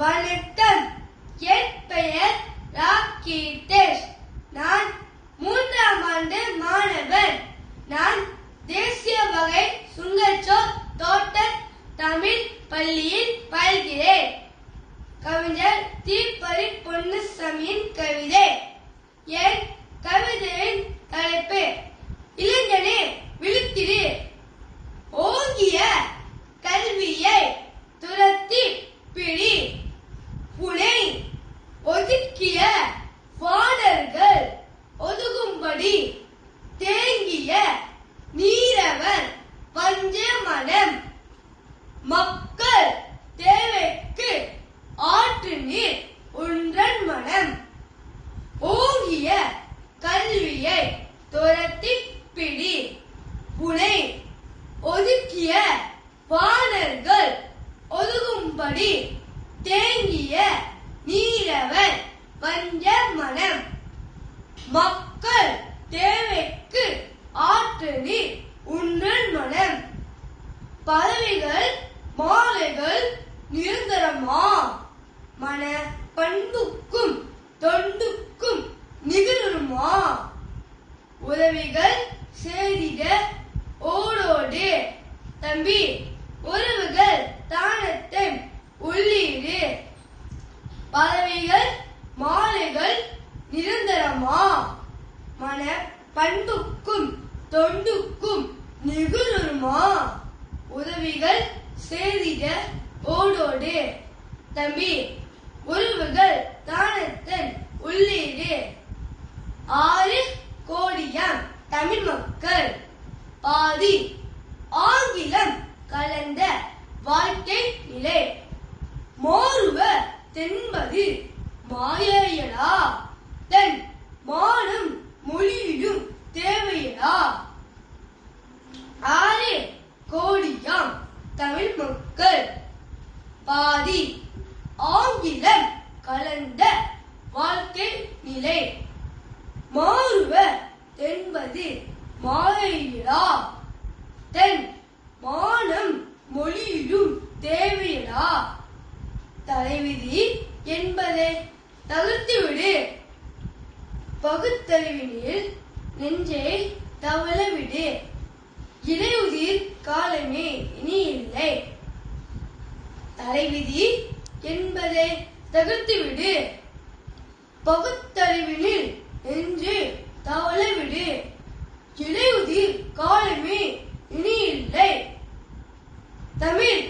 வணக்கம். என் பெயர் ராகீதேஷ். நான் 3ஆம் ஆண்டு மாணவர். நான் தேசிய வகை சுங்கச்சோர் தோட்ட தமிழ் பள்ளியில் பயில்கிறேன். கவிஞர் தீப்பறி பொன்னுசாமியின் கவிதை. என் கவிதையின் தலைப்பு இளைஞனே விழித்திரு, ஓங்கிய கல்வியை துரத்தி பிடி, புனை ஒதுக்கிய வாணர்கள் ஒதுங்கும்படி தேங்கிய நீரவர் வஞ்ச மனம், மக்கள் தேவைக்கு ஆற்று நீர் உன்றன் மனம், ஓங்கிய கல்வியை துரத்தி பிடி, புனை ஒதுக்கிய வாணர்கள் ஒதுங்கும்படி தேங்கிய நீரவர் வஞ்ச மனம், மக்கள் தேவைக்கு ஆற்று நீர் உன்றன் மனம். பதவிகள் மாலைகள் நிரந்தரமா, மன பண்புக்கும் தொண்டுக்கும் நிகழுமா, உதவிகள் செய்திட ஓடோடு தம்பி, உறவுகள் தானத்தின் உள்ளீடு. பதவிகள் மாலைகள் நிரந்தரமா, மன பண்புக்கும் தொண்டுக்கும் நிகழுமா, உதவிகள் செய்திட ஓடோடு தம்பி, உறவுகள் தானத்தின் உள்ளீடு. 6 கோடியாம் தமிழ் மக்கள், பாதி ஆங்கிலம் கலந்த வாழ்க்கை நிலை, மாறுவ தென்பது மாயையடா, தன் மானம் மொழியிலும் தேவையடா. 6 கோடியாம் தமிழ் மக்கள், பாதி ஆங்கிலம் கலந்த வாழ்க்கை நிலை, மாறுவ தென்பது மாயையடா, தன் மானம் மொழியிலும் தேவையடா. தலைவிதி என்பதை தகர்த்துவிடு, பகுத்தறிவினில் நெஞ்சை தவளவிடு, இலையுதிர் காலமே இனி இல்லை. தலைவிதி என்பதை தகர்த்துவிடு, பகுத்தறிவினில் நெஞ்சை தவளவிடு, இலையுதிர் காலமே இனி இல்லை. தமிழ்